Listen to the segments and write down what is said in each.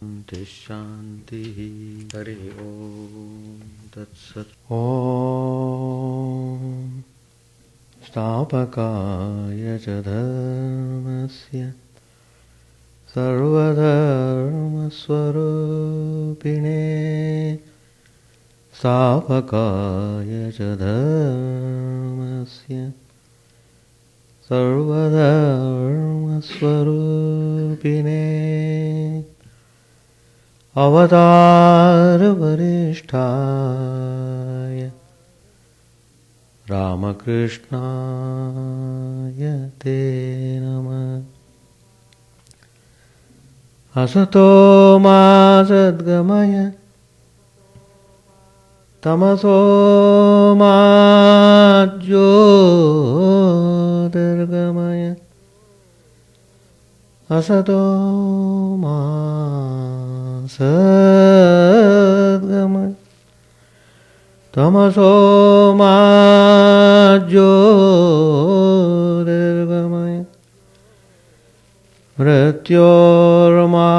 Shanti Hari Om Tat Sat Om Stapakaya cha dharmasya Sarvadharma Swarupine Stapakaya cha dharmasya Sarvadharma Swarupine Avatar Varishtaya Ramakrishna Te Namah Asato Ma Sadgamaya Tamaso Ma Jyotirgamaya Asato Ma Sadgamaya Tamaso Ma Jyotirgamaya Mrityorma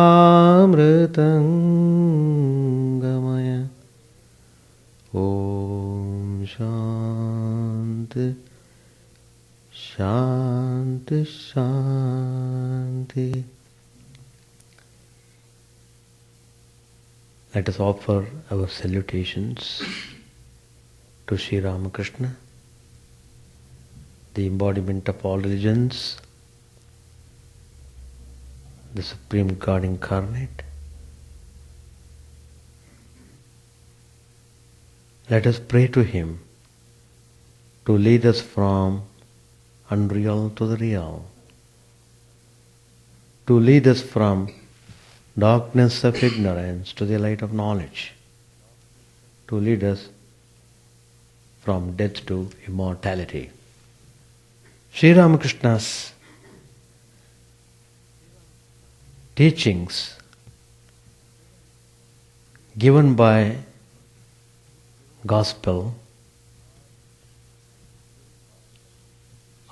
Mritangamaya Om Shanti Shanti Shanti. Let us offer our salutations to Sri Ramakrishna, the embodiment of all religions, the Supreme God incarnate. Let us pray to Him to lead us from unreal to the real, to lead us from darkness of ignorance to the light of knowledge, to lead us from death to immortality. Sri Ramakrishna's teachings given by Gospel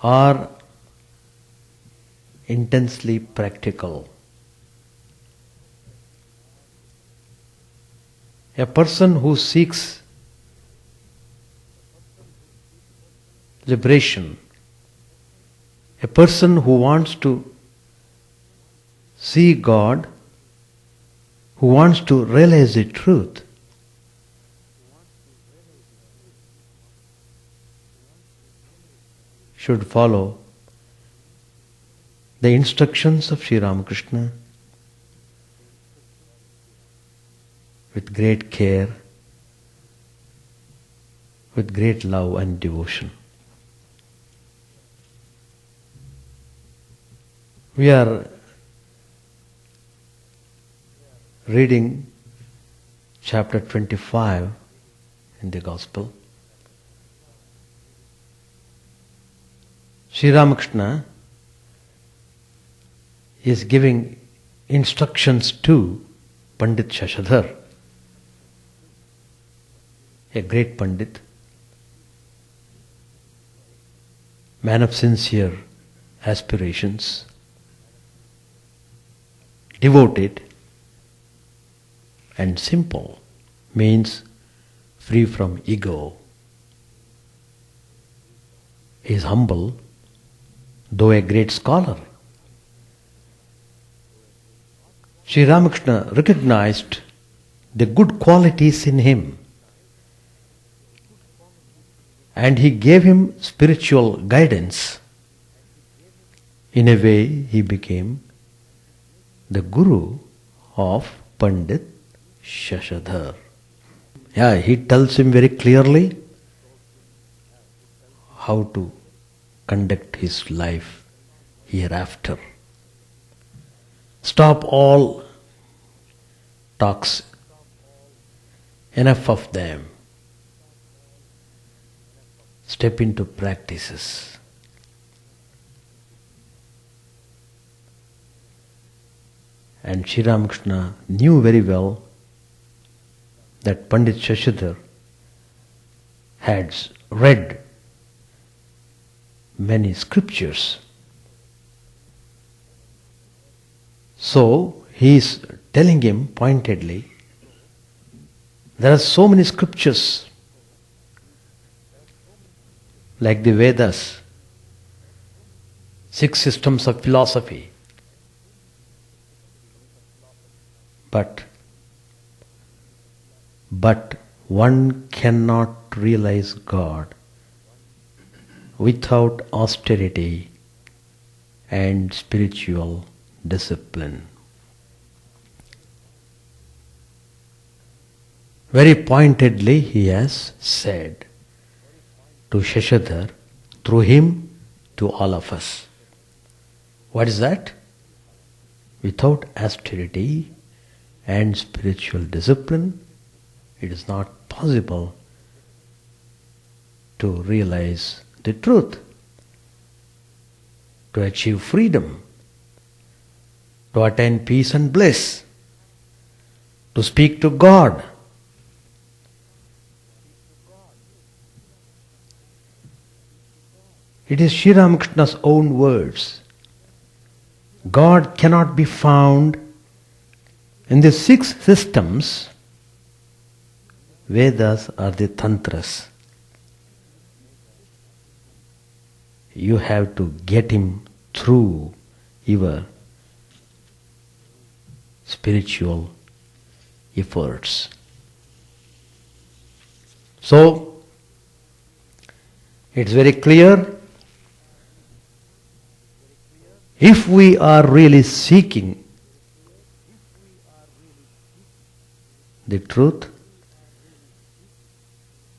are intensely practical. A person who seeks liberation, a person who wants to see God, who wants to realize the truth, should follow the instructions of Sri Ramakrishna with great care, with great love and devotion. We are reading chapter 25 in the Gospel. Sri Ramakrishna is giving instructions to Pandit Shashadhar, a great Pandit, man of sincere aspirations, devoted and simple, means free from ego. He is humble, though a great scholar. Sri Ramakrishna recognized the good qualities in him, and he gave him spiritual guidance. In a way, he became the guru of Pandit Shashadhar. He tells him very clearly how to conduct his life hereafter. Stop all talks, enough of them. Step into practices. And Sri Ramakrishna knew very well that Pandit Shashadhar had read many scriptures. So he is telling him pointedly, there are so many scriptures like the Vedas, 6 systems of philosophy. But one cannot realize God without austerity and spiritual discipline. Very pointedly he has said to Shashadhar, through him to all of us. What is that? Without austerity and spiritual discipline, it is not possible to realize the truth, to achieve freedom, to attain peace and bliss, to speak to God. It is Sri Ramakrishna's own words. God cannot be found in the 6 systems, Vedas or the Tantras. You have to get him through your spiritual efforts. So, it's very clear, if we are really seeking the truth,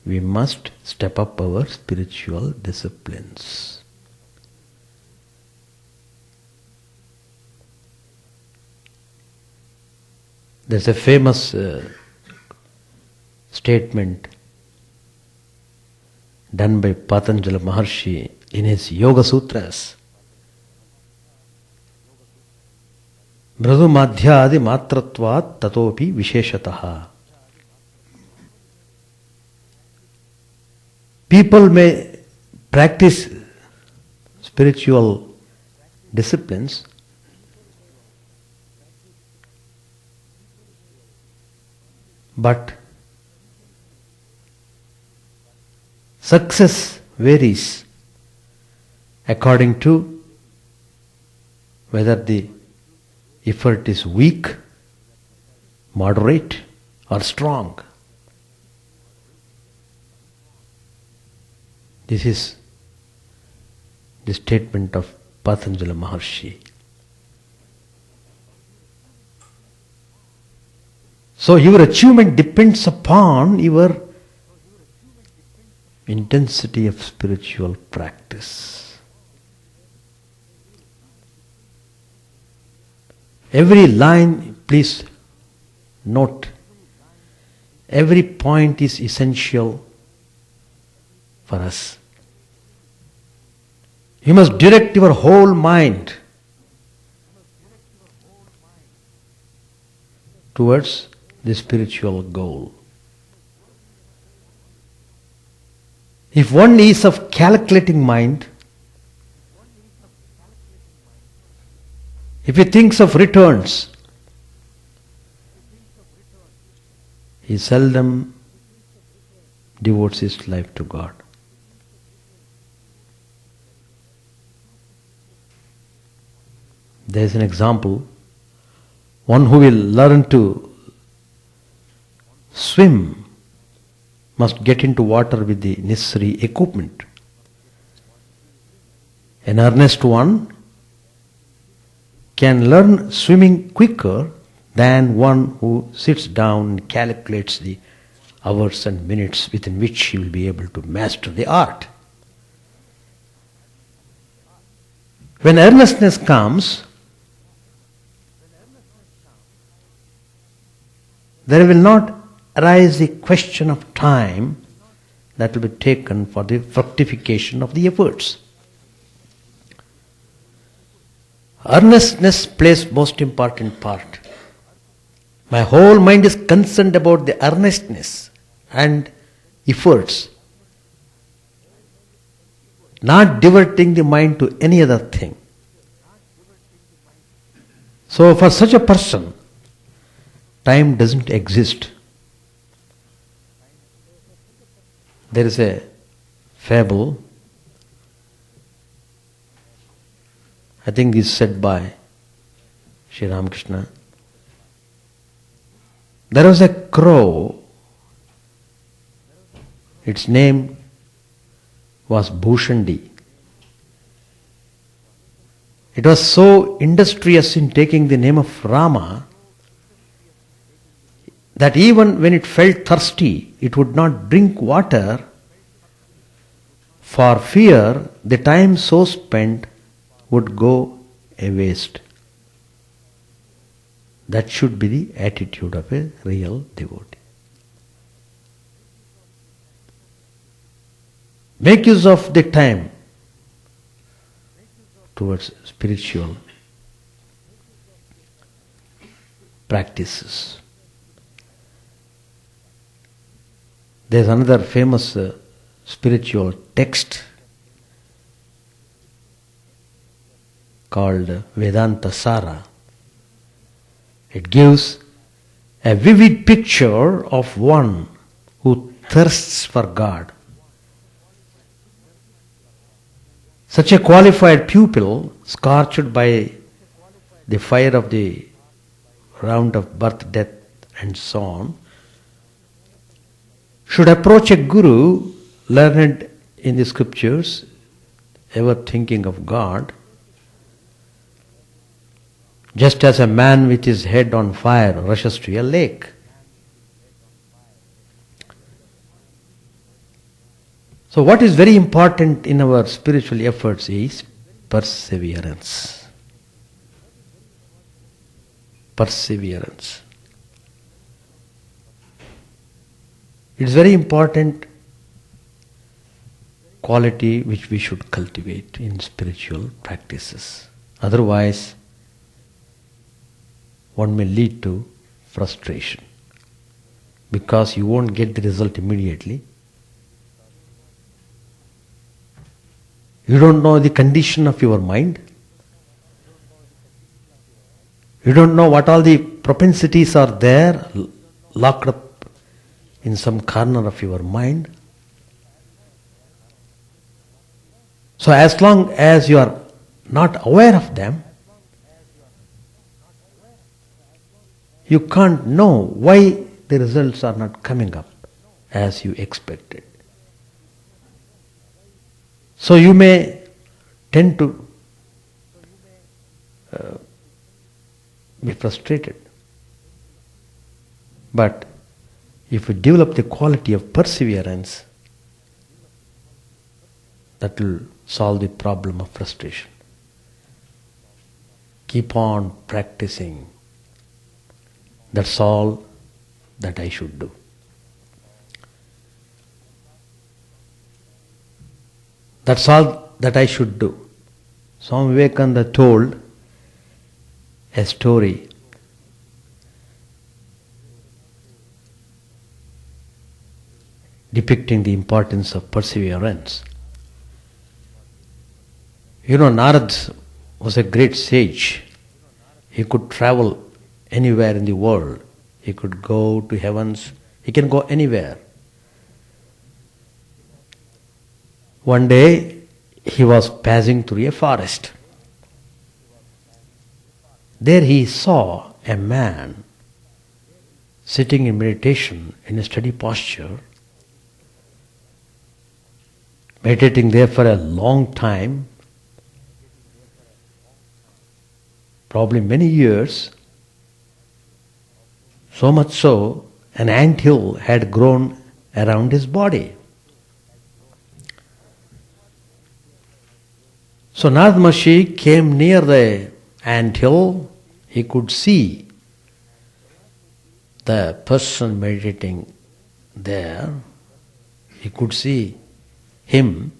we must step up our spiritual disciplines. There's a famous statement done by Patanjali Maharshi in his Yoga Sutras. Mradu madhyadi matratvat tatopi visheshataha. People may practice spiritual disciplines, but success varies according to whether the effort is weak, moderate, or strong. This is the statement of Patanjali Maharshi. So your achievement depends upon your intensity of spiritual practice. Every line, please note, every point is essential for us. You must direct your whole mind towards the spiritual goal. If one is of calculating mind, if he thinks of returns, he seldom devotes his life to God. There is an example. One who will learn to swim must get into water with the necessary equipment. An earnest one can learn swimming quicker than one who sits down and calculates the hours and minutes within which he will be able to master the art. When earnestness comes, there will not arise the question of time that will be taken for the fructification of the efforts. Earnestness plays most important part. My whole mind is concerned about the earnestness and efforts, not diverting the mind to any other thing. So for such a person, time doesn't exist. There is a fable, I think is said by Sri Ramakrishna. There was a crow, its name was Bhushandi. It was so industrious in taking the name of Rama that even when it felt thirsty, it would not drink water for fear the time so spent would go a waste. That should be the attitude of a real devotee. Make use of the time towards spiritual practices. There's another famous spiritual text called Vedanta Sara. It gives a vivid picture of one who thirsts for God. Such a qualified pupil, scorched by the fire of the round of birth, death, and so on, should approach a guru learned in the scriptures, ever thinking of God, just as a man with his head on fire rushes to a lake. So what is very important in our spiritual efforts is perseverance. Perseverance. It is very important quality which we should cultivate in spiritual practices. Otherwise, one may lead to frustration because you won't get the result immediately. You don't know the condition of your mind. You don't know what all the propensities are there, locked up in some corner of your mind. So as long as you are not aware of them, you can't know why the results are not coming up as you expected. So you may tend to be frustrated. But if you develop the quality of perseverance, that will solve the problem of frustration. Keep on practicing. That's all that I should do. That's all that I should do. Swami Vivekananda told a story depicting the importance of perseverance. You know, Narad was a great sage. He could travel anywhere in the world. He could go to heavens. He can go anywhere. One day, he was passing through a forest. There he saw a man sitting in meditation in a steady posture, meditating there for a long time, probably many years, so much so an anthill had grown around his body. So Narad Maharshi came near the anthill. He could see the person meditating there. He could see him,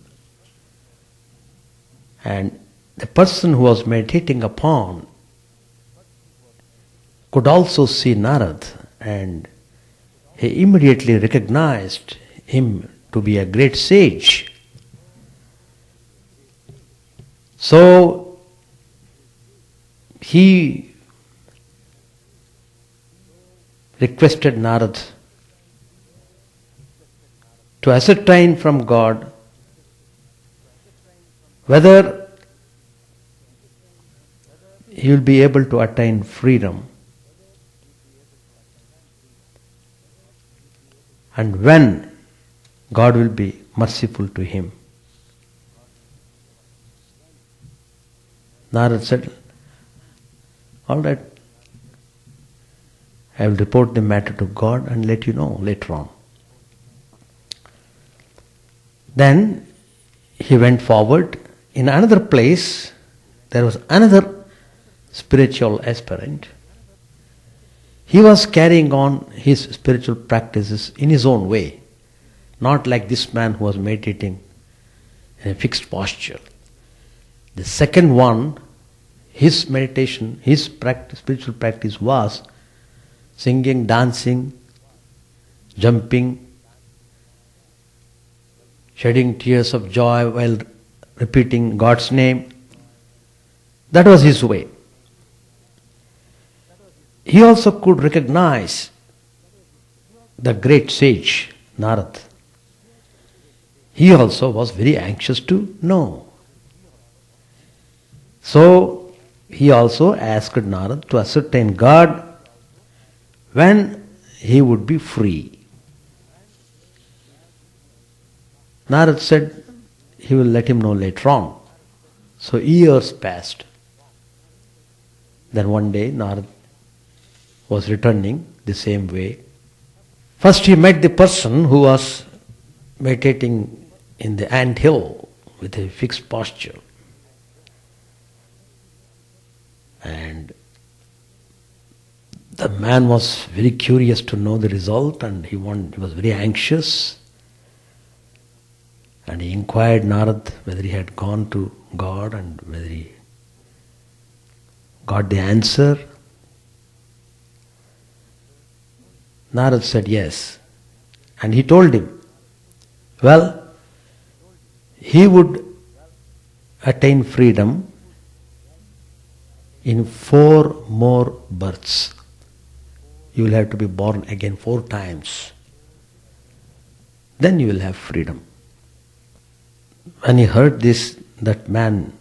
and the person who was meditating upon could also see Narad, and he immediately recognized him to be a great sage. So he requested Narad to ascertain from God whether he will be able to attain freedom and when God will be merciful to him. Narad said, all right, I will report the matter to God and let you know later on. Then he went forward. In another place, there was another spiritual aspirant. He was carrying on his spiritual practices in his own way, not like this man who was meditating in a fixed posture. The second one, his meditation, his spiritual practice was singing, dancing, jumping, shedding tears of joy while repeating God's name. That was his way. He also could recognize the great sage, Narad. He also was very anxious to know. So, he also asked Narad to ascertain God when he would be free. Narad said he will let him know later on. So years passed. Then one day Narad was returning the same way. First he met the person who was meditating in the ant hill with a fixed posture. And the man was very curious to know the result and he was very anxious. And he inquired Narad whether he had gone to God and whether he got the answer. Narad said yes. And he told him, well, he would attain freedom in 4 more births. You will have to be born again 4 times. Then you will have freedom. When he heard this, that man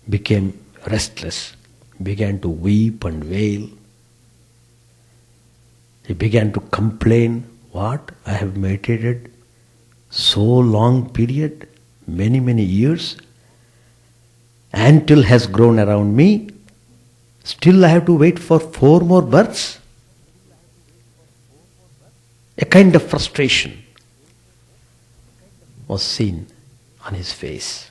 became restless, began to weep and wail. He began to complain, what? I have meditated so long period, many years. Until has grown around me. Still I have to wait for 4 more births. A kind of frustration was seen on his face.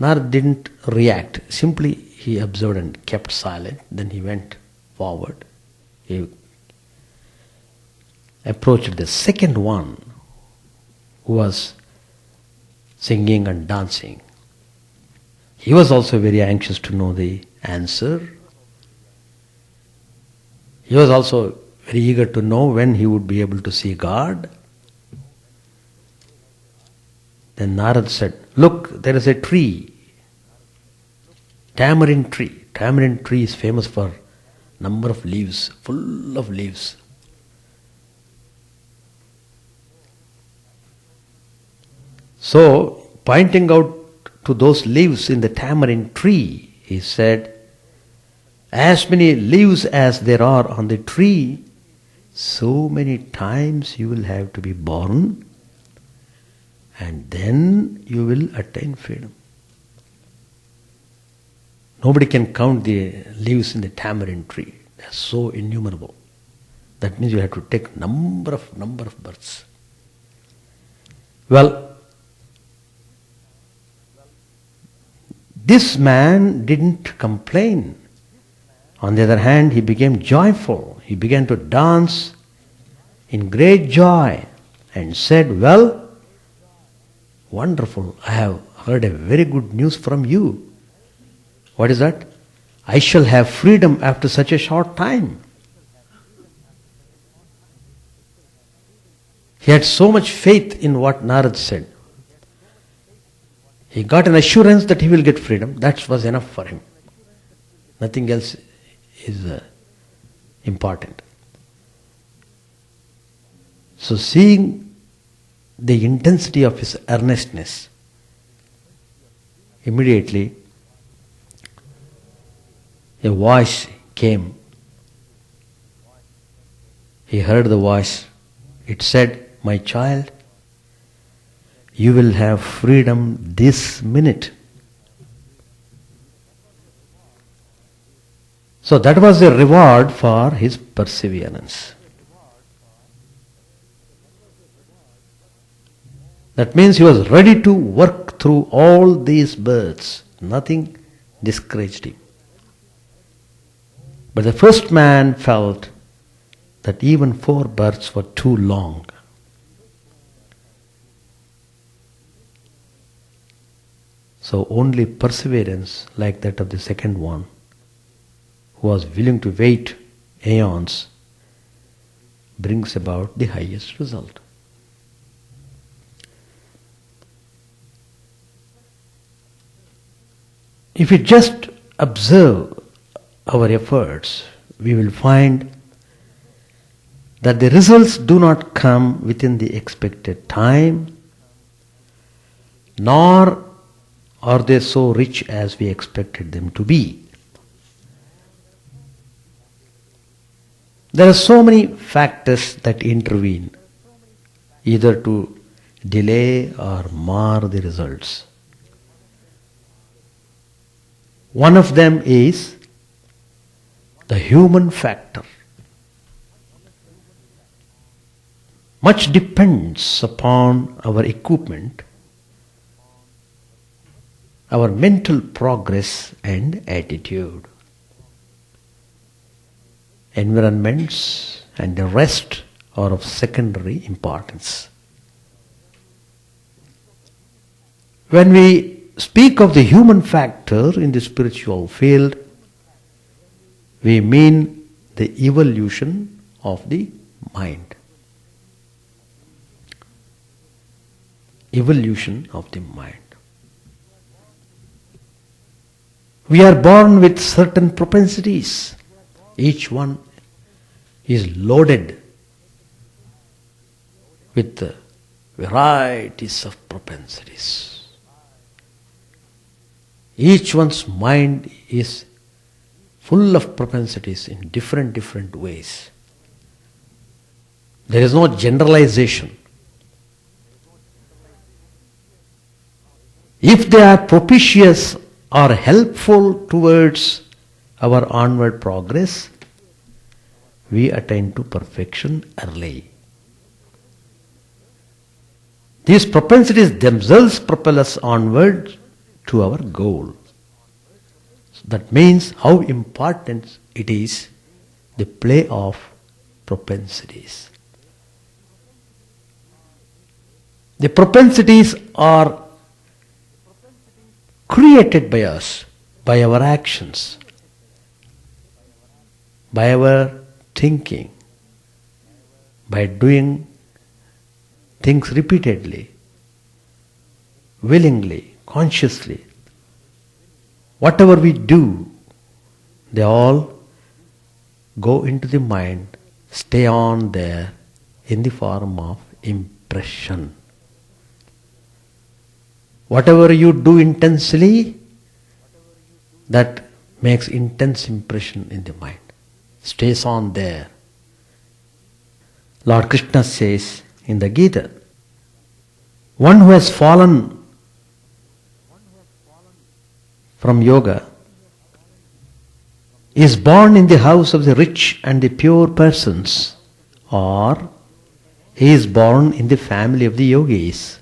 Narad didn't react. Simply he observed and kept silent. Then he went forward. He approached the second one who was singing and dancing. He was also very anxious to know the answer. He was also very eager to know when he would be able to see God. Then Narad said, look, there is a tree, tamarind tree. Tamarind tree is famous for number of leaves, full of leaves. So, pointing out to those leaves in the tamarind tree, he said, as many leaves as there are on the tree, so many times you will have to be born and then you will attain freedom. Nobody can count the leaves in the tamarind tree. They are so innumerable. That means you have to take number of births. Well, this man didn't complain. On the other hand, he became joyful. He began to dance in great joy and said, well, wonderful, I have heard a very good news from you. What is that? I shall have freedom after such a short time. He had so much faith in what Narad said. He got an assurance that he will get freedom. That was enough for him. Nothing else is important. So seeing the intensity of his earnestness, immediately a voice came. He heard the voice. It said, "My child, you will have freedom this minute." So that was the reward for his perseverance. That means he was ready to work through all these births. Nothing discouraged him. But the first man felt that even 4 births were too long. So only perseverance like that of the second one, who was willing to wait aeons, brings about the highest result. If we just observe our efforts, we will find that the results do not come within the expected time, nor are they so rich as we expected them to be. There are so many factors that intervene, either to delay or mar the results. One of them is the human factor. Much depends upon our equipment, our mental progress and attitude. Environments and the rest are of secondary importance. When we speak of the human factor in the spiritual field, we mean the evolution of the mind. Evolution of the mind. We are born with certain propensities. Each one is loaded with varieties of propensities. Each one's mind is full of propensities in different ways. There is no generalization. If they are propitious or helpful towards our onward progress, we attain to perfection early. These propensities themselves propel us onward to our goal. So that means how important it is, the play of propensities. The propensities are created by us, by our actions, by our thinking, by doing things repeatedly, willingly, consciously. Whatever we do, they all go into the mind, stay on there in the form of impression. Whatever you do intensely, that makes intense impression in the mind. Stays on there. Lord Krishna says in the Gita, one who has fallen from yoga is born in the house of the rich and the pure persons, or he is born in the family of the yogis.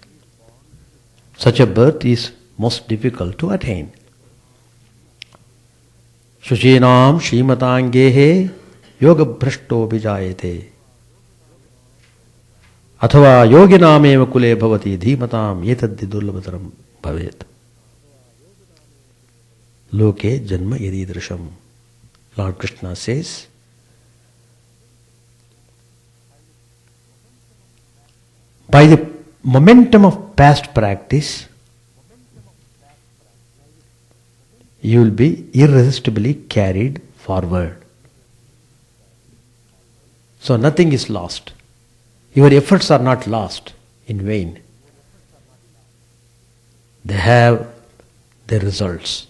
Such a birth is most difficult to attain. Shushinam Shrimatangehe Yoga Bhrashto Vijayate Athava Yoginam eva kule bhavati dhimatam yetaddi durlabhataram bhavet. Loke janma yadidrasham. Lord Krishna says, by the momentum of past practice, you will be irresistibly carried forward. So nothing is lost. Your efforts are not lost in vain. They have their results.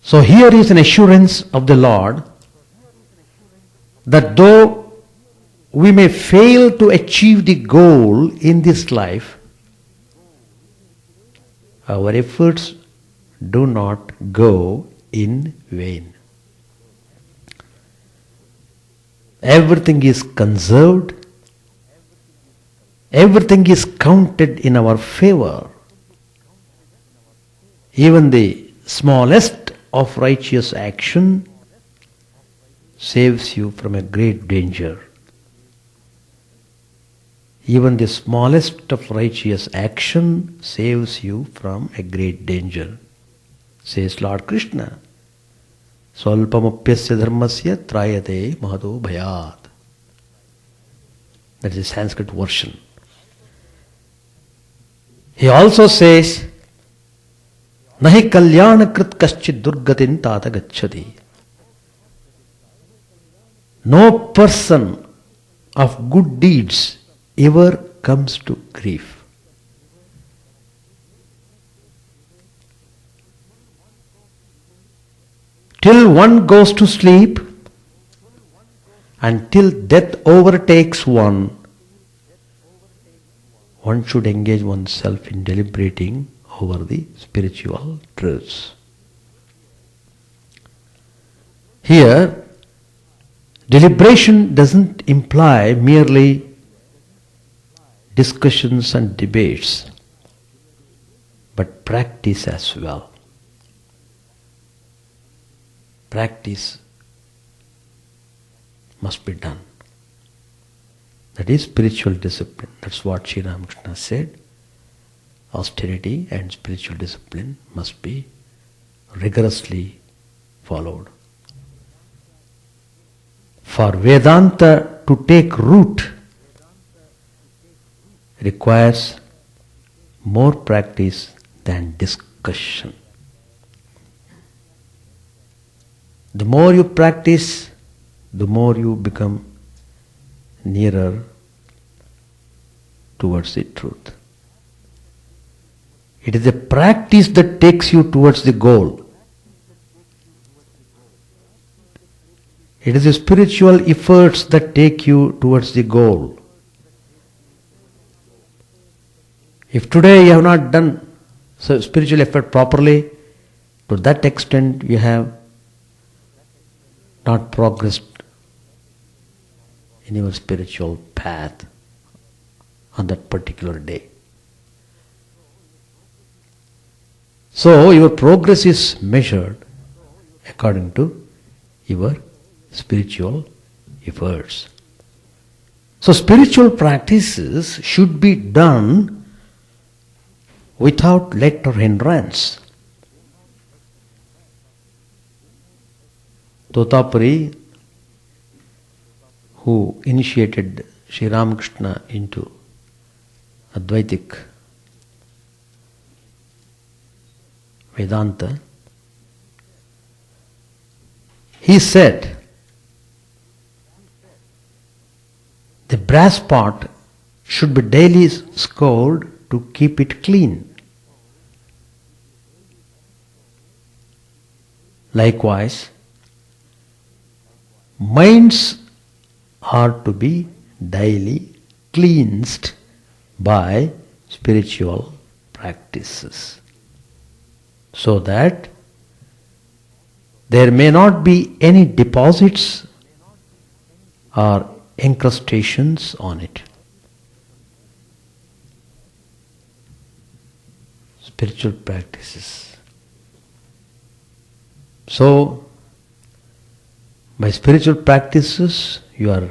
So here is an assurance of the Lord that though we may fail to achieve the goal in this life, our efforts do not go in vain. Everything is conserved. Everything is counted in our favor. Even the smallest of righteous action saves you from a great danger. Even the smallest of righteous action saves you from a great danger, says Lord Krishna. Swalpamapyasya dharmasya trayate mahado bhayat. That is the Sanskrit version. He also says, Nahi kalyana krit kaschid durgatin tata gacchati. No person of good deeds ever comes to grief. Till one goes to sleep and till death overtakes one should engage oneself in deliberating over the spiritual truths. Here, deliberation doesn't imply merely discussions and debates, but practice as well. Practice must be done. That is spiritual discipline. That's what Sri Ramakrishna said. Austerity and spiritual discipline must be rigorously followed. For Vedanta to take root requires more practice than discussion. The more you practice, the more you become nearer towards the truth. It is the practice that takes you towards the goal. It is the spiritual efforts that take you towards the goal. If today you have not done spiritual effort properly, to that extent you have not progressed in your spiritual path on that particular day. So your progress is measured according to your spiritual efforts. So spiritual practices should be done without let or hindrance. Totapuri, who initiated Sri Ramakrishna into Advaitic Vedanta, he said, the brass pot should be daily scoured to keep it clean. Likewise, minds are to be daily cleansed by spiritual practices, so that there may not be any deposits or incrustations on it. Spiritual practices. So, by spiritual practices, you are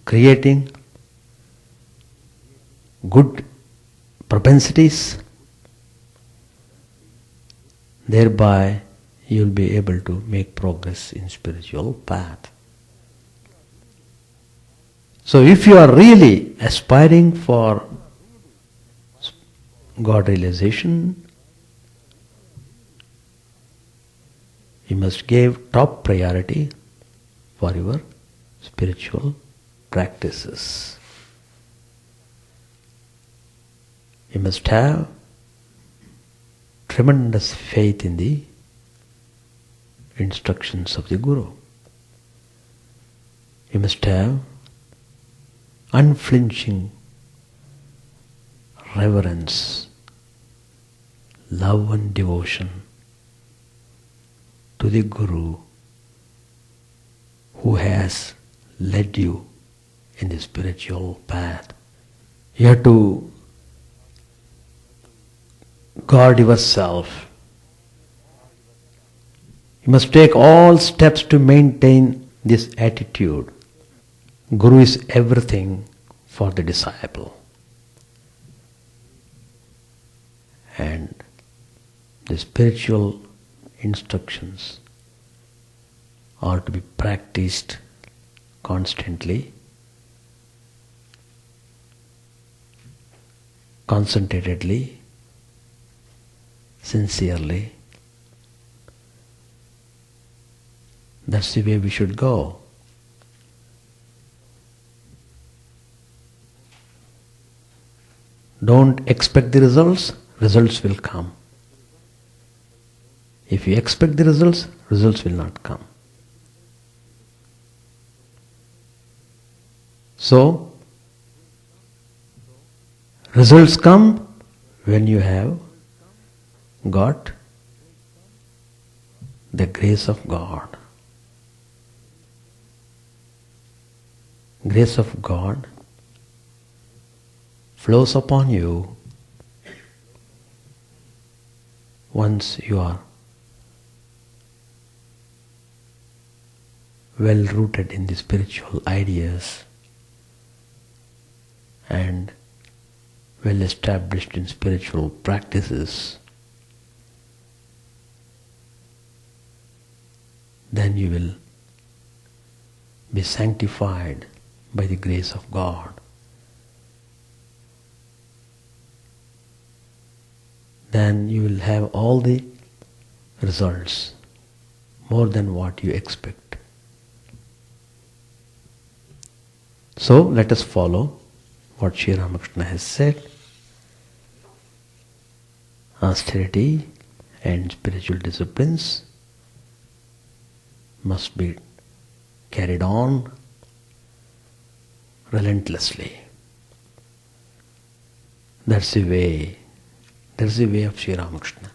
creating good propensities. Thereby, you will be able to make progress in spiritual path. So, if you are really aspiring for God realization, You must give top priority for your spiritual practices. You must have tremendous faith in the instructions of the Guru. You must have unflinching reverence, love and devotion to the Guru who has led you in the spiritual path. You have to guard yourself. You must take all steps to maintain this attitude. Guru is everything for the disciple. And the spiritual instructions are to be practiced constantly, concentratedly, sincerely. That's the way we should go. Don't expect the results, results will come. If you expect the results, results will not come. So, results come when you have got the grace of God. Grace of God flows upon you once you are well rooted in the spiritual ideas and well established in spiritual practices. Then you will be sanctified by the grace of God. Then you will have all the results, more than what you expect. So let us follow what Sri Ramakrishna has said. Austerity and spiritual disciplines must be carried on relentlessly. That's the way. That's the way of Sri Ramakrishna.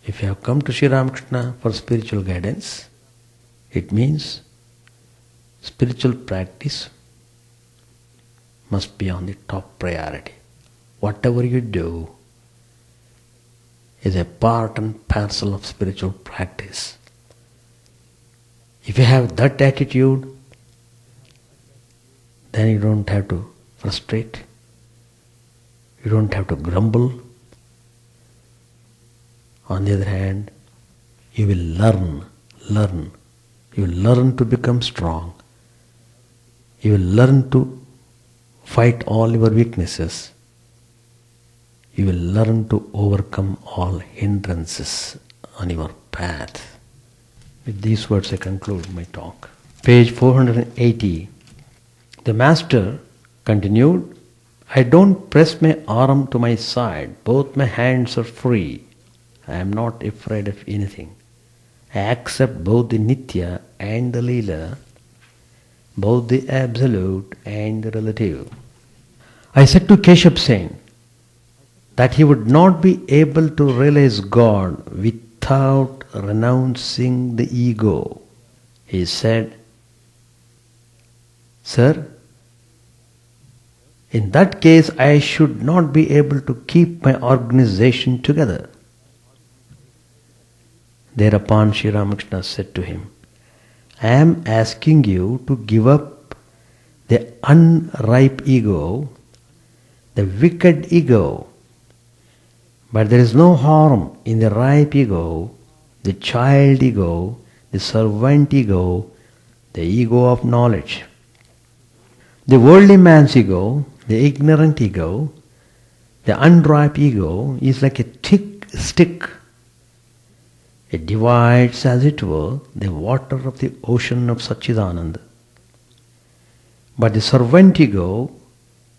If you have come to Sri Ramakrishna for spiritual guidance, it means spiritual practice must be on the top priority. Whatever you do is a part and parcel of spiritual practice. If you have that attitude, then you don't have to frustrate. You don't have to grumble. On the other hand, you will learn. You will learn to become strong. You will learn to fight all your weaknesses. You will learn to overcome all hindrances on your path. With these words I conclude my talk. Page 480. The Master continued, I don't press my arm to my side. Both my hands are free. I am not afraid of anything. I accept both the Nitya and the Leela, both the absolute and the relative. I said to Keshav Sen that he would not be able to realize God without renouncing the ego. He said, Sir, in that case I should not be able to keep my organization together. Thereupon Sri Ramakrishna said to him, I am asking you to give up the unripe ego, the wicked ego. But there is no harm in the ripe ego, the child ego, the servant ego, the ego of knowledge. The worldly man's ego, the ignorant ego, the unripe ego is like a thick stick It divides, as it were, the water of the ocean of Satchidananda. But the servant ego,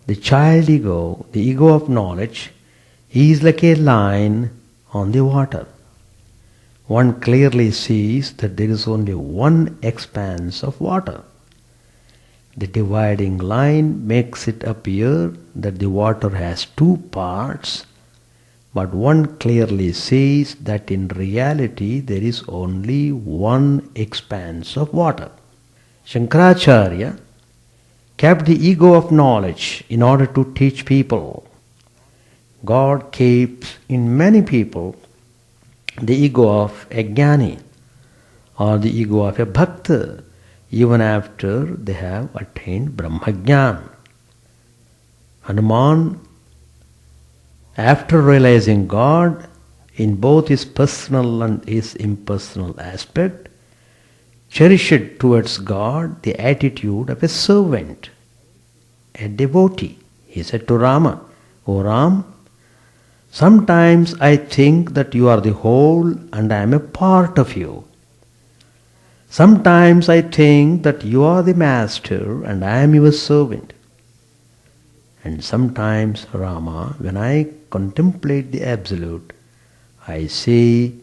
the child ego, the ego of knowledge, is like a line on the water. One clearly sees that there is only one expanse of water. The dividing line makes it appear that the water has two parts, but one clearly sees that in reality there is only one expanse of water. Shankaracharya kept the ego of knowledge in order to teach people. God keeps in many people the ego of a jnani or the ego of a bhakta even after they have attained Brahmajnana. Hanuman, after realizing God in both his personal and his impersonal aspect, cherished towards God the attitude of a servant, a devotee. He said to Rama, "O Ram, sometimes I think that you are the whole and I am a part of you. Sometimes I think that you are the master and I am your servant. And sometimes, Rama, when I contemplate the Absolute, I see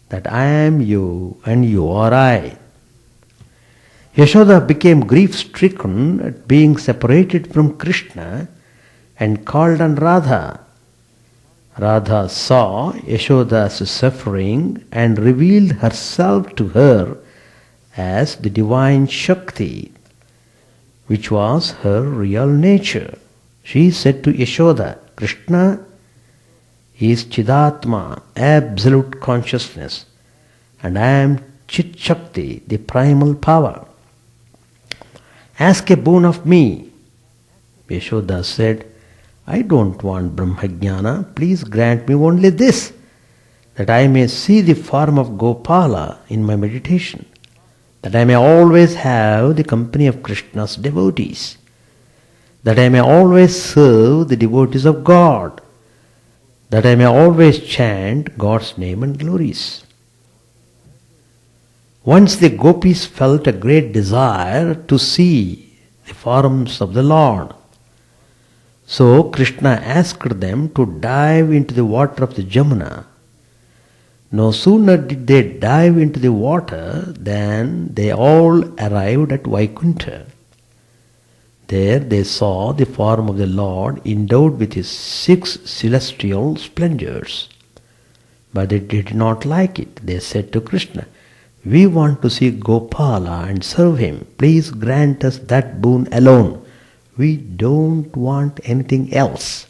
that I am you and you are I." Yashoda became grief-stricken at being separated from Krishna and called on Radha. Radha saw Yashoda's suffering and revealed herself to her as the divine Shakti, which was her real nature. She said to Yashoda, "Krishna is Chidatma, absolute consciousness, and I am Chit Shakti, the primal power. Ask a boon of me." Yashoda said, "I don't want Brahmajnana, please grant me only this, that I may see the form of Gopala in my meditation, that I may always have the company of Krishna's devotees, that I may always serve the devotees of God, that I may always chant God's name and glories." Once the gopis felt a great desire to see the forms of the Lord. So Krishna asked them to dive into the water of the Jamuna. No sooner did they dive into the water than they all arrived at Vaikuntha. There they saw the form of the Lord endowed with his 6 celestial splendors. But they did not like it. They said to Krishna, "We want to see Gopala and serve him. Please grant us that boon alone. We don't want anything else."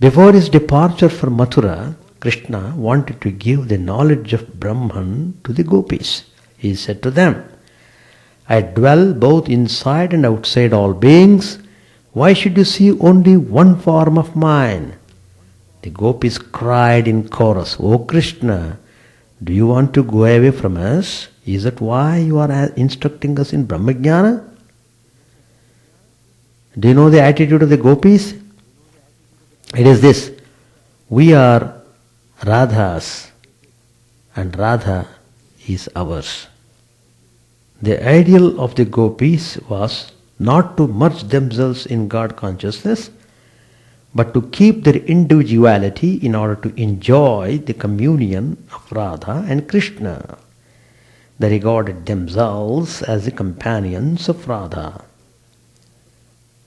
Before his departure for Mathura, Krishna wanted to give the knowledge of Brahman to the gopis. He said to them, "I dwell both inside and outside all beings. Why should you see only one form of mine?" The gopis cried in chorus, "O Krishna, do you want to go away from us? Is that why you are instructing us in Brahmajnana?" Do you know the attitude of the gopis? It is this: we are Radha's and Radha is ours. The ideal of the gopis was not to merge themselves in God consciousness, but to keep their individuality in order to enjoy the communion of Radha and Krishna. They regarded themselves as the companions of Radha.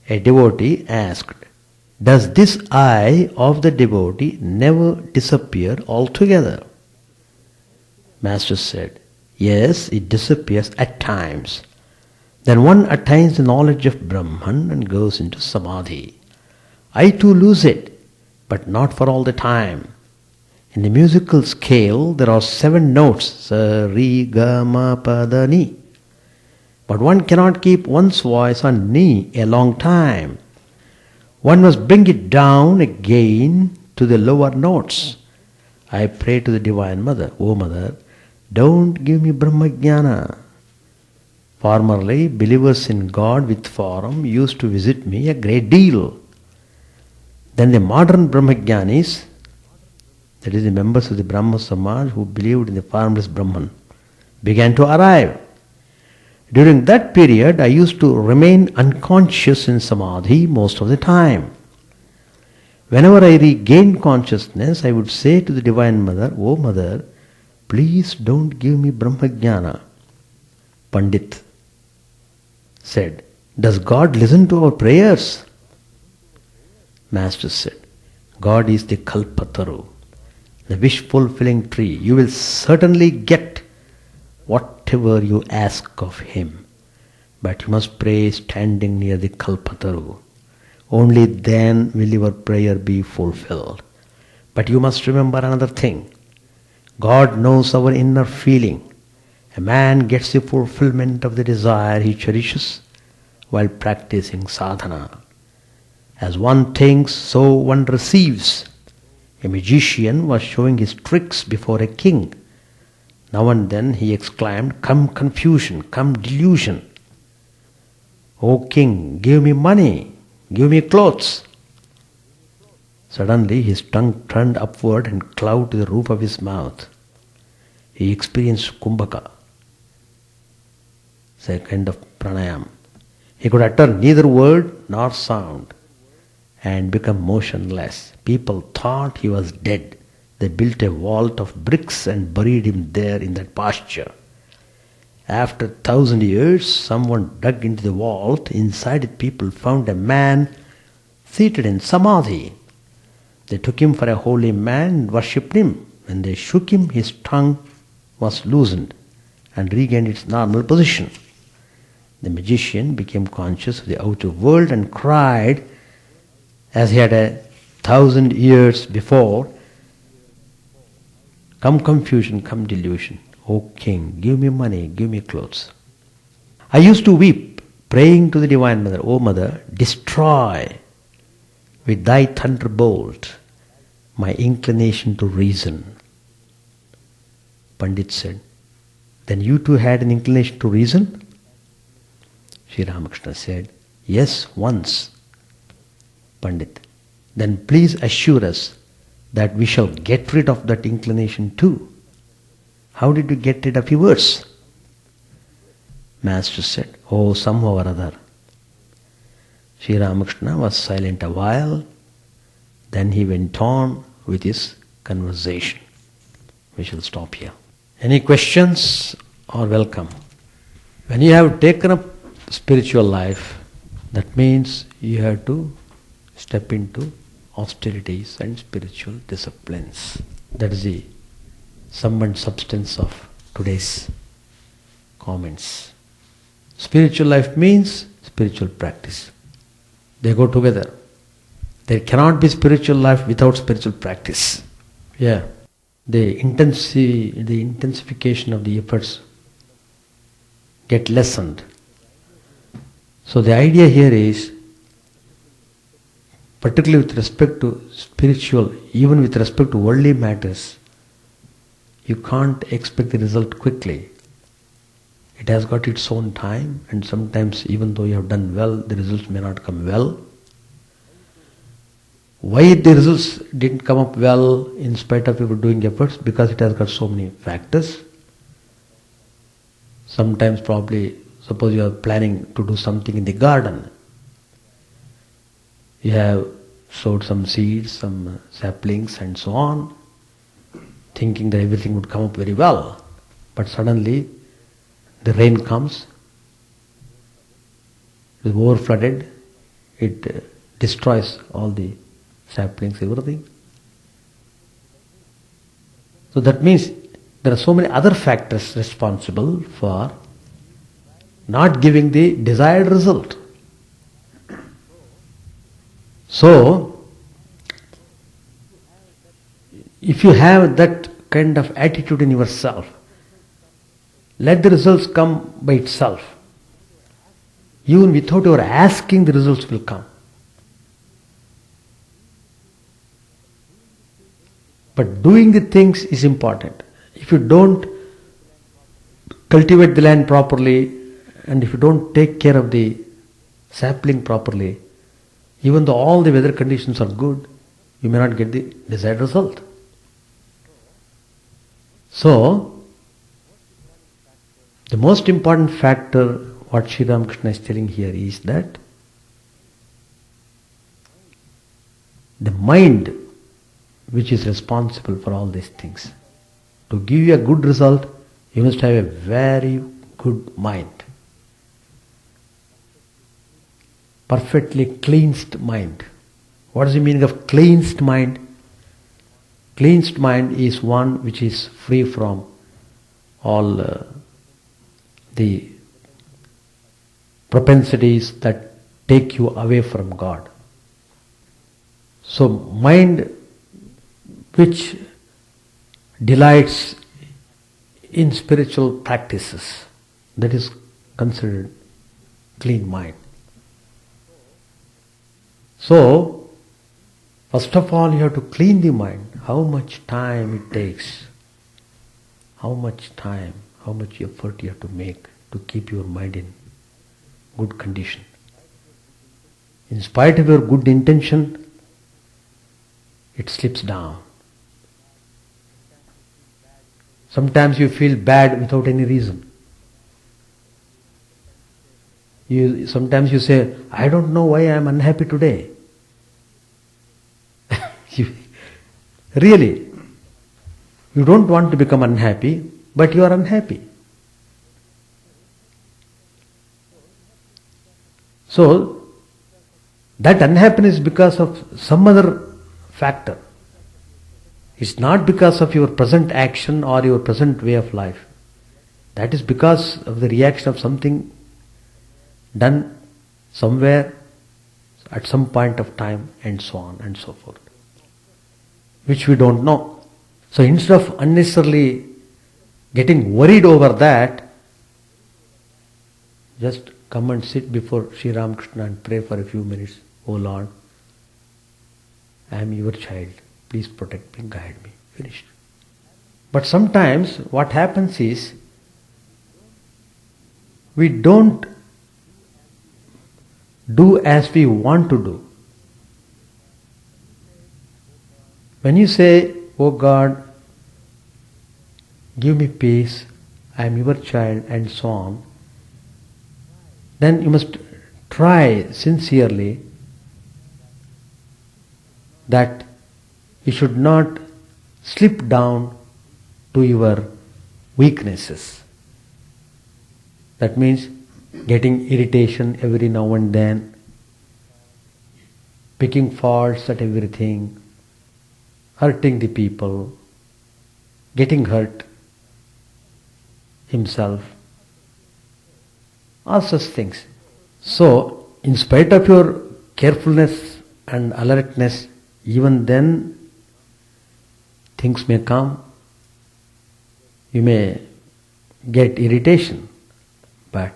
A devotee asked, "Does this I of the devotee never disappear altogether?" Master said, "Yes, it disappears at times. Then one attains the knowledge of Brahman and goes into Samadhi. I too lose it, but not for all the time. In the musical scale there are 7 notes, sa, ri, ga, ma, pa, da, ni. But one cannot keep one's voice on ni a long time. One must bring it down again to the lower notes. I pray to the Divine Mother, O Mother, don't give me Brahmajnana. Formerly, believers in God with form used to visit me a great deal. Then the modern Brahmajnanis, that is the members of the Brahma Samaj who believed in the formless Brahman, began to arrive. During that period, I used to remain unconscious in samadhi most of the time. Whenever I regained consciousness, I would say to the Divine Mother, "O Mother, please don't give me Brahmajnana." Pandit said, "Does God listen to our prayers?" Master said, "God is the Kalpataru, the wish-fulfilling tree. You will certainly get whatever you ask of Him. But you must pray standing near the Kalpataru. Only then will your prayer be fulfilled. But you must remember another thing. God knows our inner feeling. A man gets the fulfillment of the desire he cherishes while practicing sadhana. As one thinks, so one receives. A magician was showing his tricks before a king. Now and then he exclaimed, 'Come confusion, come delusion. O king, give me money, give me clothes.' Suddenly his tongue turned upward and cloud to the roof of his mouth. He experienced kumbhaka. It's a kind of pranayam. He could utter neither word nor sound and become motionless. People thought he was dead. They built a vault of bricks and buried him there in that posture. After 1,000 years, someone dug into the vault. Inside it, people found a man seated in samadhi. They took him for a holy man and worshipped him. When they shook him, his tongue was loosened and regained its normal position. The magician became conscious of the outer world and cried, as he had 1,000 years before, "Come confusion, come delusion. O king, give me money, give me clothes." I used to weep, praying to the Divine Mother, "O Mother, destroy with thy thunderbolt my inclination to reason." Pandit said, "Then you too had an inclination to reason?" Sri Ramakrishna said, "Yes, once." Pandit, "Then please assure us that we shall get rid of that inclination too. How did you get rid of yours?" Master said, "Oh, somehow or other." Sri Ramakrishna was silent a while, then he went on with his conversation. We shall stop here. Any questions are welcome. When you have taken up spiritual life, that means you have to step into austerities and spiritual disciplines. That is the sum and substance of today's comments. Spiritual life means spiritual practice. They go together. There cannot be spiritual life without spiritual practice. Yeah. The intensification of the efforts get lessened. So the idea here is, particularly with respect to spiritual, even with respect to worldly matters, you can't expect the result quickly. It has got its own time, and sometimes even though you have done well, the results may not come well. Why the results didn't come up well in spite of people doing efforts? Because it has got so many factors. Sometimes probably, suppose you are planning to do something in the garden. You have sowed some seeds, some saplings and so on, thinking that everything would come up very well. But suddenly the rain comes, it is over-flooded, it destroys all the saplings, everything. So that means there are so many other factors responsible for not giving the desired result. So, if you have that kind of attitude in yourself, let the results come by itself. Even without your asking, the results will come. But doing the things is important. If you don't cultivate the land properly, and if you don't take care of the sapling properly, even though all the weather conditions are good, you may not get the desired result. So, the most important factor, what Sri Ramakrishna is telling here is that the mind, which is responsible for all these things. To give you a good result, you must have a very good mind. Perfectly cleansed mind. What is the meaning of cleansed mind? Cleansed mind is one which is free from all the propensities that take you away from God. So mind which delights in spiritual practices, that is considered clean mind. So, first of all you have to clean the mind. How much time it takes, how much time, how much effort you have to make to keep your mind in good condition. In spite of your good intention, it slips down. Sometimes you feel bad without any reason. Sometimes you say, I don't know why I am unhappy today. Really, you don't want to become unhappy, but you are unhappy. So, that unhappiness is because of some other factor. It's not because of your present action or your present way of life. That is because of the reaction of something done somewhere at some point of time and so on and so forth, which we don't know. So instead of unnecessarily getting worried over that, just come and sit before Sri Ramakrishna and pray for a few minutes. Oh Lord, I am your child. Please protect me, guide me. Finished. But sometimes what happens is, we don't do as we want to do. When you say, oh God, give me peace, I am your child, and so on, then you must try sincerely that you should not slip down to your weaknesses. That means getting irritation every now and then, picking faults at everything, hurting the people, getting hurt himself, all such things. So, in spite of your carefulness and alertness, even then things may come. You may get irritation, but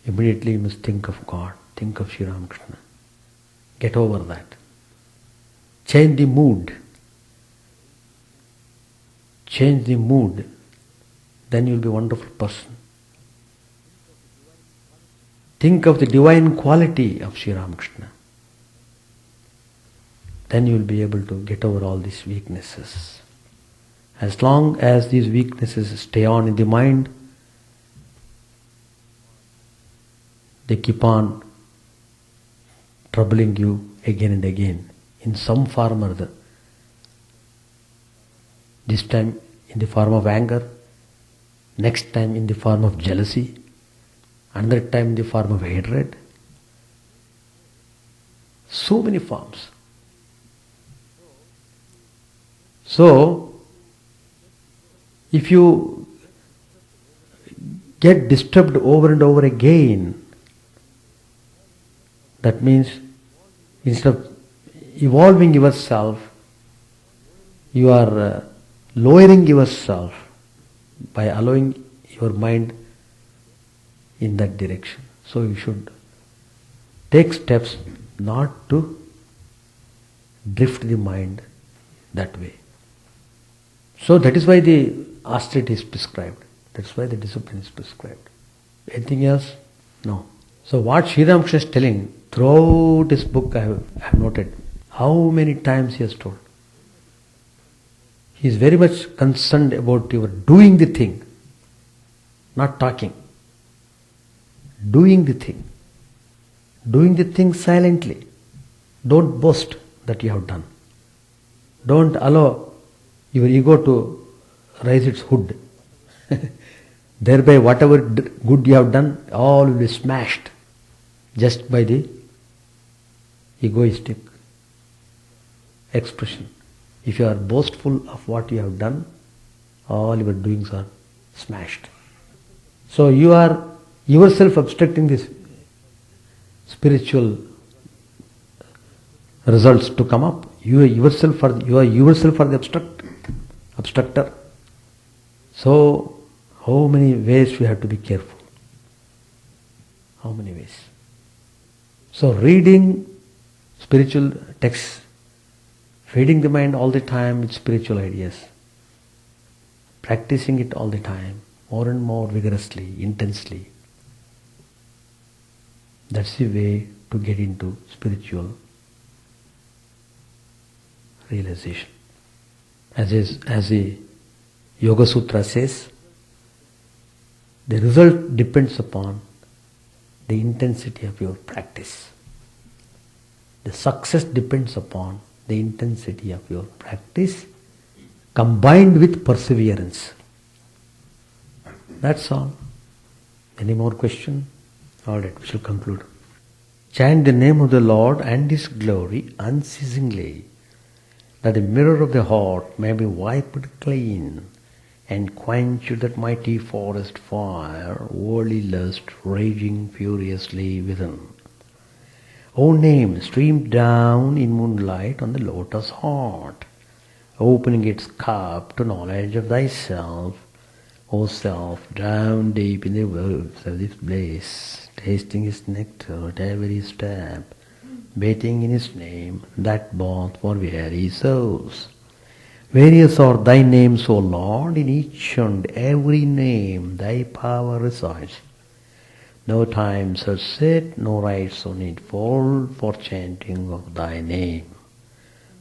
immediately you must think of God, think of Sri Ramakrishna. Get over that. Change the mood. Change the mood. Then you will be a wonderful person. Think of the divine quality of Sri Ramakrishna. Then you will be able to get over all these weaknesses. As long as these weaknesses stay on in the mind, they keep on troubling you again and again in some form or other. This time in the form of anger, next time in the form of jealousy, another time in the form of hatred. So many forms. So, if you get disturbed over and over again, that means instead of evolving yourself, you are lowering yourself by allowing your mind in that direction. So you should take steps not to drift the mind that way. So that is why the austerity is prescribed. That's why the discipline is prescribed. Anything else? No. So what Sri Ramakrishna is telling, throughout this book I have noted how many times he has told. He is very much concerned about your doing the thing, not talking. Doing the thing. Doing the thing silently. Don't boast that you have done. Don't allow your ego to raise its hood. Thereby whatever good you have done, all will be smashed just by the egoistic expression. If you are boastful of what you have done, all your doings are smashed. So you are yourself obstructing this spiritual results to come up. You are yourself are the obstructor. So how many ways we have to be careful? How many ways? So reading spiritual texts, feeding the mind all the time with spiritual ideas, practicing it all the time, more and more vigorously, intensely. That's the way to get into spiritual realization. As the Yoga Sutra says, the result depends upon the intensity of your practice. The success depends upon the intensity of your practice combined with perseverance. That's all. Any more questions? All right, we shall conclude. Chant the name of the Lord and His glory unceasingly, that the mirror of the heart may be wiped clean, and quench that mighty forest fire, worldly lust raging furiously within. O name, stream down in moonlight on the lotus heart, opening its cup to knowledge of thyself. O self, down deep in the woods of this bliss, tasting its nectar at every step, bathing in its name, that bath for weary souls. Various are thy names, O Lord, in each and every name thy power resides. No times are set, no rites so needful for chanting of thy name.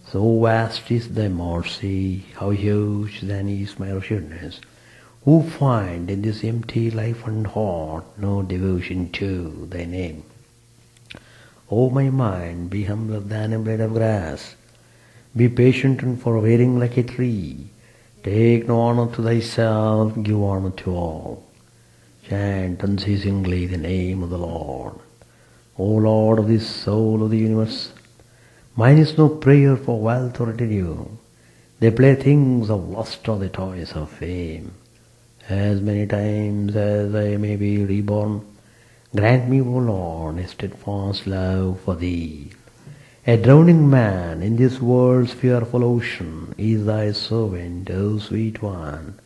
So vast is thy mercy, how huge then is my wretchedness, who find in this empty life and heart no devotion to thy name. O my mind, be humbler than a blade of grass, be patient and forbearing like a tree. Take no honor to thyself, give honor to all. Chant unceasingly the name of the Lord. O Lord of the soul of the universe, mine is no prayer for wealth or retinue. The playthings of lust or the toys of fame. As many times as I may be reborn, grant me, O Lord, a steadfast love for thee. A drowning man in this world's fearful ocean is thy servant, O sweet one.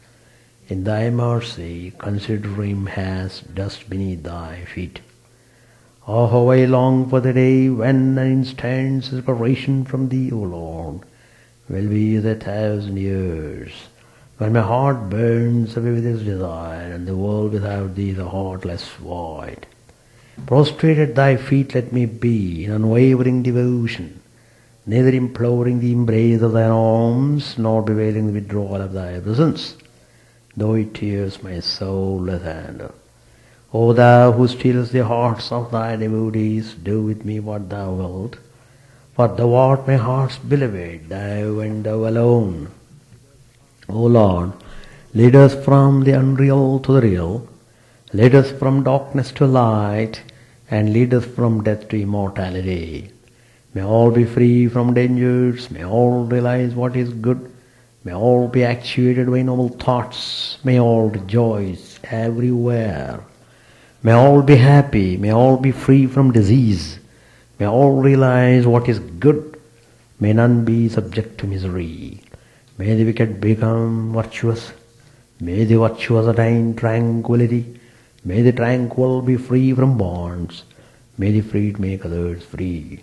In thy mercy consider him as dust beneath thy feet. Oh, how I long for the day when an instant's separation from thee, O Lord, will be as 1,000 years, when my heart burns away with its desire, and the world without thee is a heartless void. Prostrate at thy feet let me be in unwavering devotion, neither imploring the embrace of thine arms, nor bewailing the withdrawal of thy presence, though it tears my soul asunder. O thou who steelest the hearts of thy devotees, do with me what thou wilt, for thou art my heart's beloved, thou and thou alone. O Lord, lead us from the unreal to the real, lead us from darkness to light, and lead us from death to immortality. May all be free from dangers, may all realize what is good, may all be actuated by noble thoughts, may all rejoice everywhere. May all be happy, may all be free from disease, may all realize what is good, may none be subject to misery. May the wicked become virtuous, may the virtuous attain tranquility, may the tranquil be free from bonds, may the freed make others free.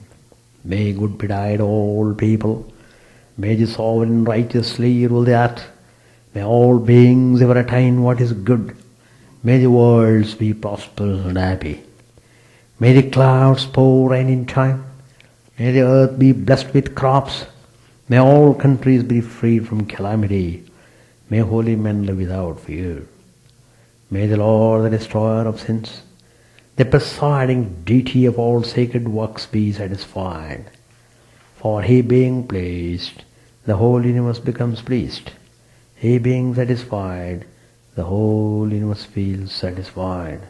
May good betide all people, may the sovereign righteously rule the earth, may all beings ever attain what is good, may the worlds be prosperous and happy. May the clouds pour rain in time, may the earth be blessed with crops, May all countries be freed from calamity. May holy men live without fear. May the Lord, the destroyer of sins, the presiding deity of all sacred works, be satisfied. For he being pleased, the whole universe becomes pleased. He being satisfied, the whole universe feels satisfied.